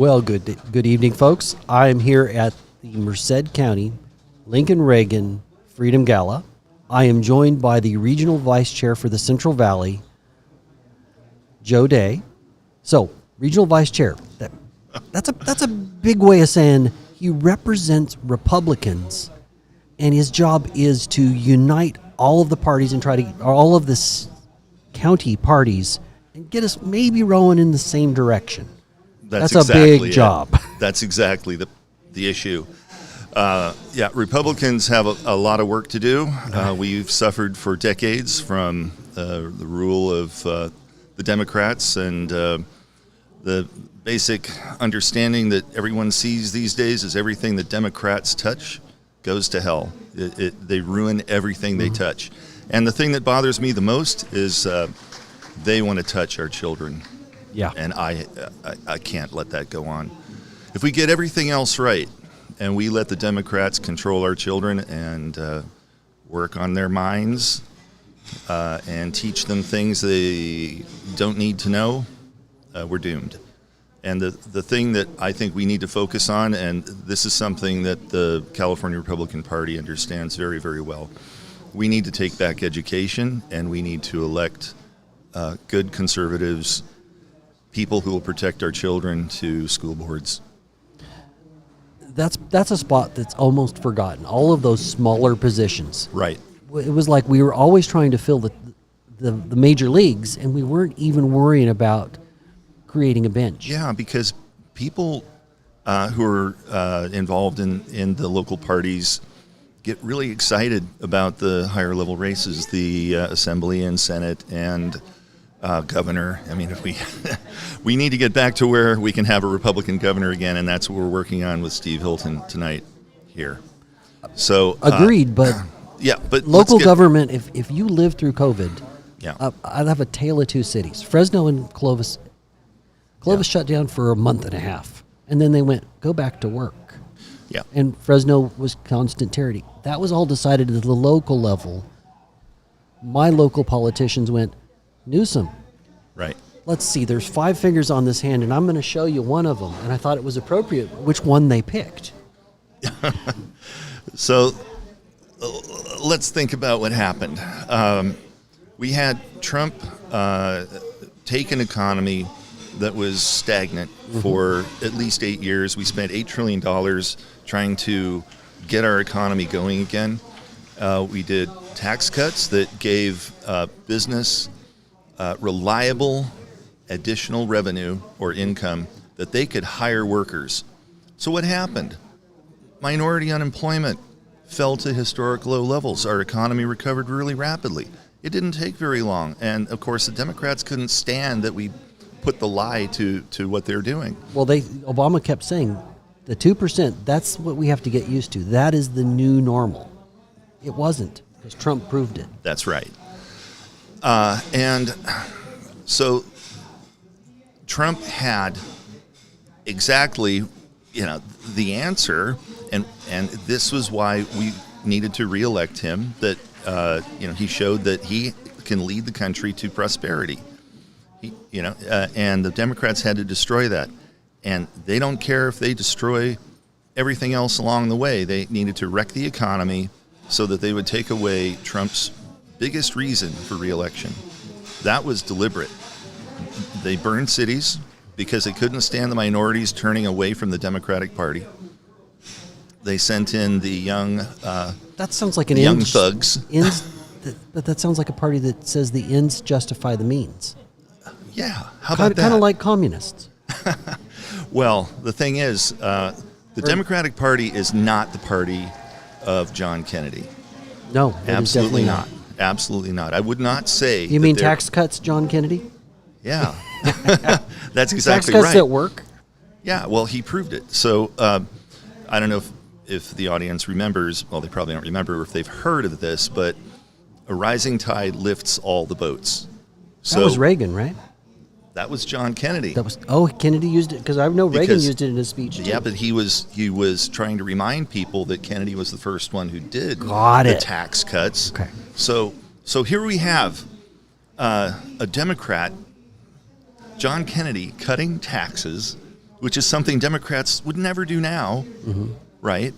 Well, good evening, folks. I am here at the Merced County Lincoln Reagan Freedom Gala. I am joined by the Regional Vice Chair for the Central Valley, Joe Day. So, Regional Vice Chair, that's a big way of saying he represents Republicans, and his job is to unite all of the parties and try to all of the county parties and get us maybe rowing in the same direction. That's exactly a big job. That's exactly the issue. Republicans have a lot of work to do. We've suffered for decades from the rule of the Democrats and the basic understanding that everyone sees these days is everything that Democrats touch goes to hell. They ruin everything they touch. And the thing that bothers me the most is they want to touch our children. Yeah. And I can't let that go on. If we get everything else right and we let the Democrats control our children and work on their minds and teach them things they don't need to know, we're doomed. And the thing that I think we need to focus on, and this is something that the California Republican Party understands very, very well, we need to take back education and we need to elect good conservatives, people who will protect our children, to school boards. That's a spot that's almost forgotten. All of those smaller positions. Right. It was like we were always trying to fill the major leagues, and we weren't even worrying about creating a bench. Yeah, because people who are involved in the local parties get really excited about the higher level races, the Assembly and Senate and governor. I mean, if we need to get back to where we can have a Republican governor again, and that's what we're working on with Steve Hilton tonight here. So agreed, but yeah, but local government. If you lived through COVID, yeah, I'd have a tale of two cities: Fresno and Clovis. Clovis shut down for a month and a half, and then they went go back to work. Yeah, and Fresno was constant tyranny. That was all decided at the local level. My local politicians went, Newsom. Right. Let's see, there's 5 fingers on this hand, and I'm going to show you one of them. And I thought it was appropriate which one they picked. So let's think about what happened. We had Trump take an economy that was stagnant for at least 8 years. We spent $8 trillion trying to get our economy going again. We did tax cuts that gave business reliable additional revenue or income that they could hire workers. So what happened? Minority unemployment fell to historic low levels. Our economy recovered really rapidly. It didn't take very long. And of course, the Democrats couldn't stand that we put the lie to what they're doing. Well, Obama kept saying the 2%, that's what we have to get used to. That is the new normal. It wasn't, because Trump proved it. That's right. And so Trump had exactly, the answer, and this was why we needed to reelect him, that, he showed that he can lead the country to prosperity. And the Democrats had to destroy that. And they don't care if they destroy everything else along the way. They needed to wreck the economy so that they would take away Trump's biggest reason for re-election. That was deliberate. They burned cities because they couldn't stand the minorities turning away from the Democratic Party. They sent in the young that sounds like young thugs. But that sounds like a party that says the ends justify the means. Yeah, how about that? Kind of like communists. Well, the thing is, the Democratic Party is not the party of John Kennedy. No, absolutely not. Absolutely not. I would not say. You mean tax cuts, John Kennedy? Yeah, that's exactly tax cuts right. that work. Yeah, well, he proved it. So I don't know if the audience remembers. Well, they probably don't remember if they've heard of this, but a rising tide lifts all the boats. That was Reagan, right? That was John Kennedy. Kennedy used it because I know Reagan used it in his speech too. Yeah, but he was trying to remind people that Kennedy was the first one who did the tax cuts. Okay. So here we have a Democrat, John Kennedy, cutting taxes which is something Democrats would never do now, right?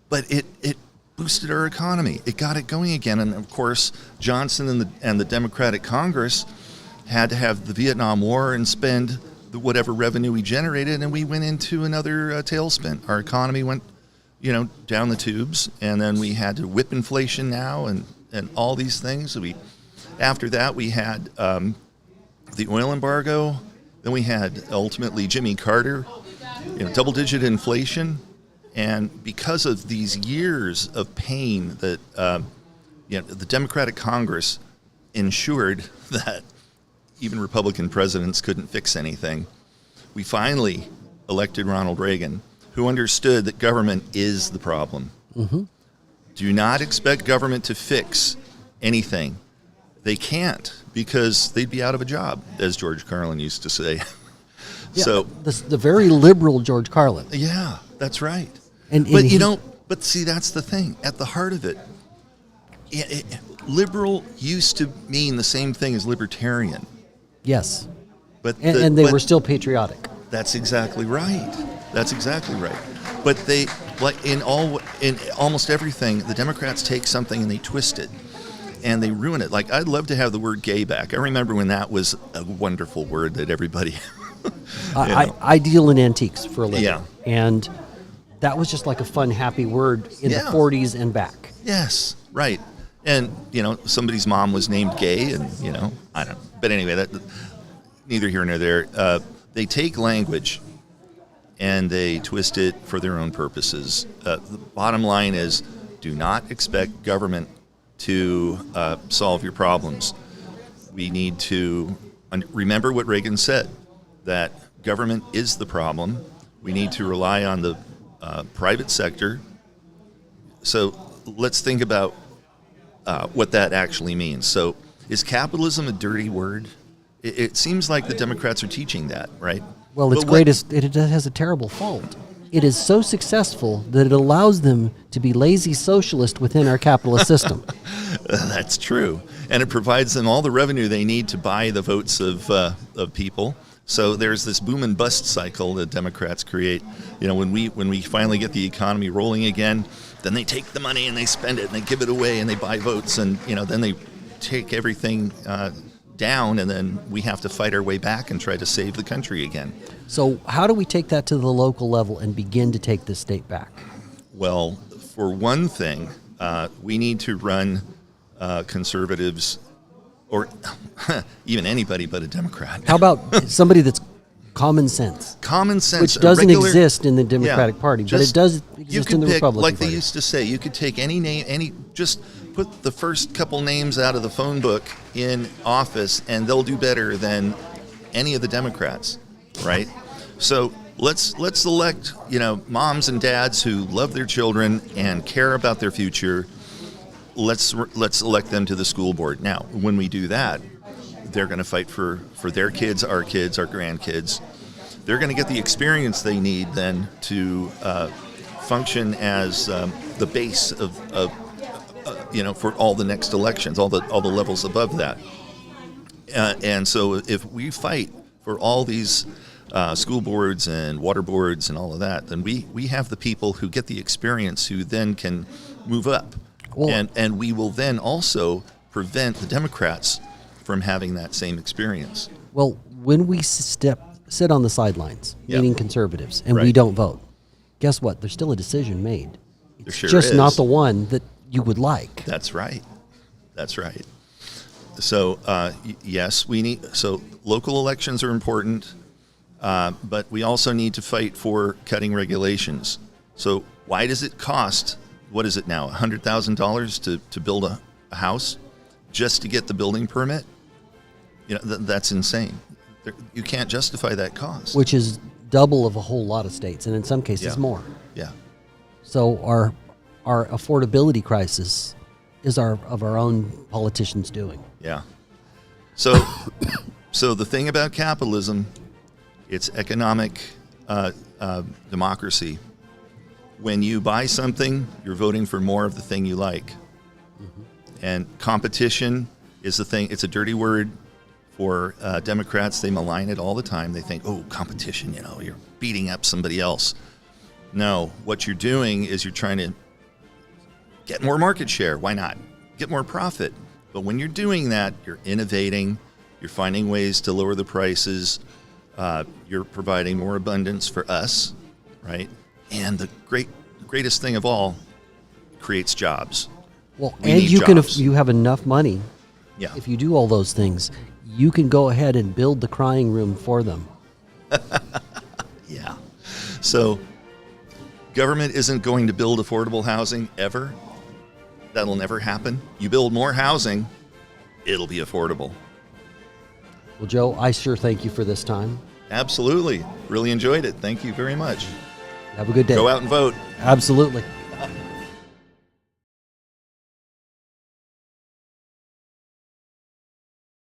But it boosted our economy. It got it going again. And of course, Johnson and the Democratic Congress had to have the Vietnam War and spend whatever revenue we generated, and we went into another tailspin. Our economy went, down the tubes, and then we had to whip inflation now and all these things. After that, we had the oil embargo. Then we had ultimately Jimmy Carter, double-digit inflation. And because of these years of pain that the Democratic Congress ensured that even Republican presidents couldn't fix anything, we finally elected Ronald Reagan, who understood that government is the problem. Do not expect government to fix anything. They can't, because they'd be out of a job, as George Carlin used to say. Yeah, so the very liberal George Carlin. Yeah, that's right. But but see, that's the thing. At the heart of it, liberal used to mean the same thing as libertarian. Yes. But and they were still patriotic. That's exactly right. That's exactly right. But they, like in almost everything, the Democrats take something and they twist it and they ruin it. Like, I'd love to have the word gay back. I remember when that was a wonderful word that everybody. I deal in antiques for a living. Yeah. And that was just like a fun, happy word in the 40s and back. Yes, right. And, somebody's mom was named Gay, and, I don't know. But anyway, that neither here nor there. They take language and they twist it for their own purposes. The bottom line is, do not expect government to solve your problems. We need to remember what Reagan said, that government is the problem. We need to rely on the private sector. So let's think about what that actually means. So is capitalism a dirty word? It seems like the Democrats are teaching that, right? Well, it has a terrible fault. It is so successful that it allows them to be lazy socialist within our capitalist system. That's true. And it provides them all the revenue they need to buy the votes of people. So there's this boom and bust cycle that Democrats create. When we finally get the economy rolling again, then they take the money and they spend it and they give it away and they buy votes, and then they take everything down, and then we have to fight our way back and try to save the country again. So how do we take that to the local level and begin to take this state back? Well, for one thing, we need to run conservatives, or even anybody but a Democrat. How about somebody that's common sense? Common sense. Which doesn't exist in the Democratic Party, but it does exist in the pick, Republican like Party. They used to say, you could take any name, just put the first couple names out of the phone book in office, and they'll do better than any of the Democrats, right? So let's elect, moms and dads who love their children and care about their future. Let's elect them to the school board. Now, when we do that, they're going to fight for their kids, our grandkids. They're going to get the experience they need then to function as the base of for all the next elections, all the levels above that. And so if we fight for all these school boards and water boards and all of that, then we have the people who get the experience who then can move up. Well, and we will then also prevent the Democrats from having that same experience. Well, when we sit on the sidelines, meaning conservatives, and we don't vote, guess what? There's still a decision made. It's just not the one that you would like. That's right. That's right. So, yes, so local elections are important, but we also need to fight for cutting regulations. So why does it cost, what is it now, $100,000 to build a house just to get the building permit? That's insane. You can't justify that cost. Which is double of a whole lot of states, and in some cases more. Yeah. So our affordability crisis is of our own politicians doing. Yeah. So the thing about capitalism, it's economic democracy. When you buy something, you're voting for more of the thing you like. Mm-hmm. And competition is the thing. It's a dirty word for Democrats. They malign it all the time. They think, oh, competition, you're beating up somebody else. No, what you're doing is you're trying to get more market share. Why not? Get more profit. But when you're doing that, you're innovating, you're finding ways to lower the prices, you're providing more abundance for us, right? And the greatest thing of all, creates jobs. Well, We and need you jobs. you have enough money. Yeah. If you do all those things, you can go ahead and build the crying room for them. Yeah. So government isn't going to build affordable housing ever. That'll never happen. You build more housing, it'll be affordable. Well, Joe, I sure thank you for this time. Absolutely. Really enjoyed it. Thank you very much. Have a good day. Go out and vote. Absolutely.